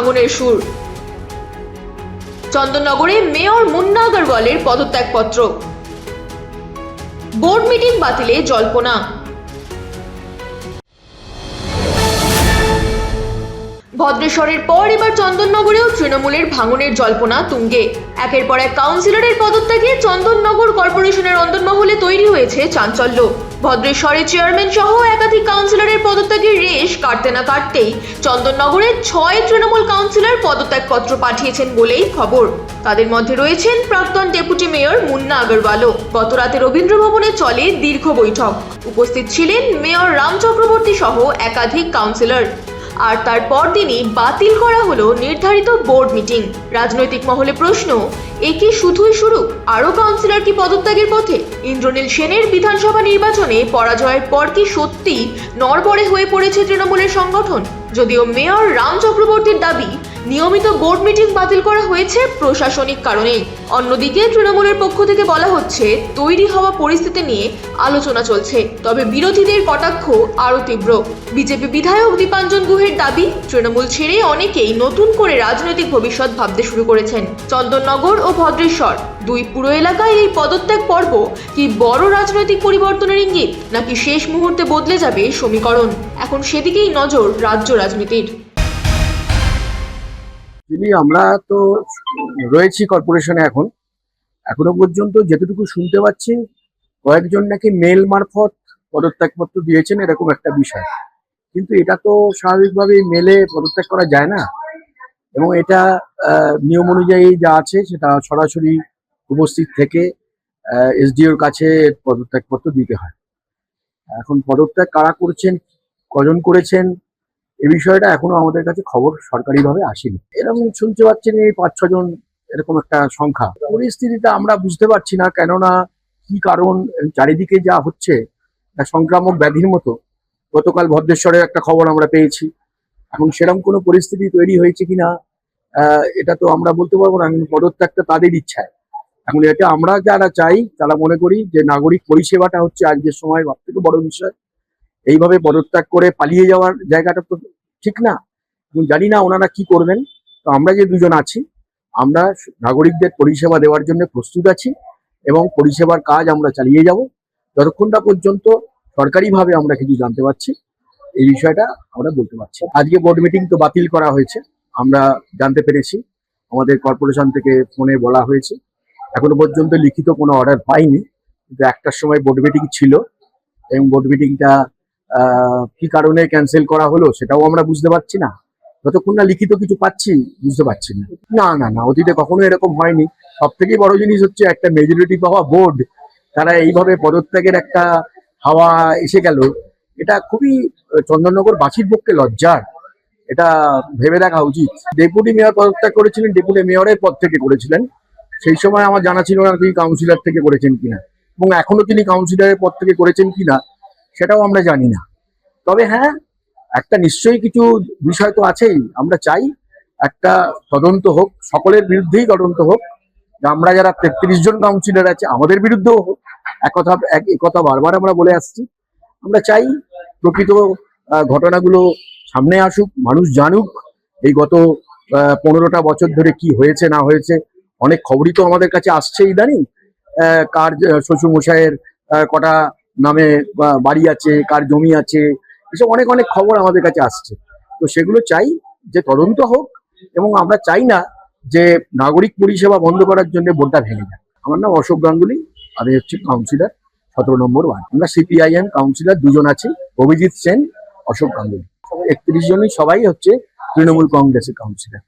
ভাঙনের সুর। চন্দননগরে মেয়র মুন্না আগরওয়ালের পদত্যাগপত্র। বোর্ড মিটিং বাতিলে জল্পনা। ভদ্রেশ্বরের পর এবার চন্দননগরেও তৃণমূলের ভাঙনের জল্পনা তুঙ্গে। একের পর এক কাউন্সিলরের পদত্যাগে চন্দননগর কর্পোরেশনের অন্দরমহলে তৈরি হয়েছে চাঞ্চল্য। ভদ্রেশ্বরের চেয়ারম্যান সহ একাধিক কাউন্সিলরের পদত্যাগের রেশ কাটতে না কাটতেই চন্দননগরের 6 তৃণমূল কাউন্সিলর পদত্যাগপত্র পাঠিয়েছেন বলেই খবর। তাদের মধ্যে রয়েছেন প্রাক্তন ডেপুটি মেয়র মুন্না আগরওয়ালও। গত রাতে রবীন্দ্র ভবনে চলে দীর্ঘ বৈঠক। উপস্থিত ছিলেন মেয়র রাম চক্রবর্তী সহ একাধিক কাউন্সিলর। আর তারপর দিনই বাতিল করা হলো নির্ধারিত বোর্ড মিটিং। রাজনৈতিক মহলে প্রশ্ন, এ কি শুধুই শুরু? আরও কাউন্সিলর কি পদত্যাগের পথে? ইন্দ্রনীল সেনের বিধানসভা নির্বাচনে পরাজয়ের পর কি সত্যি নড়বড়ে হয়ে পড়েছে তৃণমূলের সংগঠন? যদিও মেয়র রাম চক্রবর্তীর দাবি, নিয়মিত বোর্ড মিটিং বাতিল করা হয়েছে প্রশাসনিক কারণেই। অন্যদিকে তৃণমূলের পক্ষ থেকে বলা হচ্ছে তৈরি হওয়া পরিস্থিতি নিয়ে আলোচনা চলছে, তবে বিরোধীদের কটাক্ষ আরও তীব্র। বিজেপি বিধায়ক দীপাঞ্জন গুহের দাবি, তৃণমূল ছেড়ে অনেকেই নতুন করে রাজনৈতিক ভবিষ্যৎ ভাবতে শুরু করেছেন। চন্দননগর ও ভদ্রেশ্বর দুই পুরো এলাকায় এই পদত্যাগ পর্ব কি বড় রাজনৈতিক পরিবর্তনের ইঙ্গিত, নাকি শেষ মুহূর্তে বদলে যাবে সমীকরণ? এখন সেদিকেই নজর রাজ্য রাজনীতির। আমরা তো রয়েছি কর্পোরেশনে এখনো পর্যন্ত যেটুকু শুনতে পাচ্ছি, কয়েকজন নাকি মেল মারফত পদত্যাগপত্র দিয়েছেন, এরকম একটা বিষয়। কিন্তু এটা তো স্বাভাবিকভাবে মেলে পদত্যাগ করা যায় না, এবং এটা নিয়ম অনুযায়ী যা আছে সেটা সরাসরি উপস্থিত থেকে এসডিওর কাছে পদত্যাগপত্র দিতে হয়। এখন পদত্যাগ কারা করছেন, কজন করেছেন, এই বিষয়টা এখনো আমাদের কাছে খবর সরকারিভাবে আসেনি। এরকম শুনতে পাচ্ছেন এই 5-6 জন, এরকম একটা সংখ্যা। পরিস্থিতিটা আমরা বুঝতে পারছি না, কেননা কি কারণ, চারিদিকে যা হচ্ছে সংক্রামক ব্যাধির মতো। গতকাল ভদ্রেশ্বরের একটা খবর আমরা পেয়েছি। এখন সেরকম কোনো পরিস্থিতি তৈরি হয়েছে কিনা এটা তো আমরা বলতে পারবো না। পদত্যাগটা তাদের ইচ্ছায়। এখন এটা আমরা যারা চাই, তারা মনে করি যে নাগরিক পরিষেবাটা হচ্ছে আজকের সময় সবথেকে বড় বিষয়। এইভাবে পদত্যাগ করে পালিয়ে যাওয়ার জায়গাটা তো ঠিক না। জানি না ওনারা কি করবেন। তো আমরা যে দুজন আছি, আমরা নাগরিকদের পরিষেবা দেওয়ার জন্য প্রস্তুত আছি, এবং পরিষেবার কাজ আমরা চালিয়ে যাব যতক্ষণ না পর্যন্ত সরকারিভাবে আমরা কিছু জানতে পারছি। এই বিষয়টা আমরা বলতে পারছি। আজকে বোর্ড মিটিং তো বাতিল করা হয়েছে, আমরা জানতে পেরেছি। আমাদের কর্পোরেশন থেকে ফোনে বলা হয়েছে। এখনো পর্যন্ত লিখিত কোনো অর্ডার পাইনি, কিন্তু 1টার সময় বোর্ড মিটিং ছিল, এবং বোর্ড মিটিংটা কি কারণে ক্যান্সেল করা হলো সেটাও আমরা বুঝতে পারছি না। যতক্ষণ না লিখিত কিছু পাচ্ছি বুঝতে পারছি না। না না না, অতীতে কখনো এরকম হয়নি। সব থেকে বড় জিনিস হচ্ছে একটা মেজরিটি পাওয়া বোর্ড, তারা এইভাবে পদত্যাগের একটা হাওয়া এসে গেল। এটা খুবই চন্দননগরবাসীর পক্ষে লজ্জার। এটা ভেবে দেখা উচিত। ডেপুটি মেয়র পদত্যাগ করেছিলেন, ডেপুটি মেয়রের পদ থেকে করেছিলেন। সেই সময় আমার জানা ছিল না তিনি কাউন্সিলর থেকে করেছেন কিনা, এবং এখনো তিনি কাউন্সিলরের পদ থেকে করেছেন কিনা সেটাও আমরা জানি না। তবে হ্যাঁ, একটা নিশ্চয়ই কিছু বিষয় তো আছেই। আমরা চাই একটা তদন্ত হোক, সকলের বিরুদ্ধেই তদন্ত হোক। আমরা যারা 33 জন কাউন্সিলর আছে আমাদের বিরুদ্ধেও হোক। একথা বারবার আমরা বলে আসছি। আমরা চাই প্রকৃত ঘটনাগুলো সামনে আসুক, মানুষ জানুক এই গত 15টা বছর ধরে কি হয়েছে না হয়েছে। অনেক খবরই তো আমাদের কাছে আসছে ইদানিং। কার শ্বশুরমশাইয়ের কটা নামে বাড়ি আছে, কার জমি আছে, এসব অনেক অনেক খবর আমাদের কাছে আসছে। তো সেগুলো চাই যে তদন্ত হোক, এবং আমরা চাই না যে নাগরিক পরিষেবা বন্ধ করার জন্য বোর্ডটা ভেঙে যায়। আমার নাম অশোক গাঙ্গুলি, আমি হচ্ছে কাউন্সিলর 17 নম্বর ওয়ার্ড। আমরা সিপিআইএম কাউন্সিলর 2 জন আছি, অভিজিৎ সেন, অশোক গাঙ্গুলি। 31 জনই সবাই হচ্ছে তৃণমূল কংগ্রেসের কাউন্সিলর।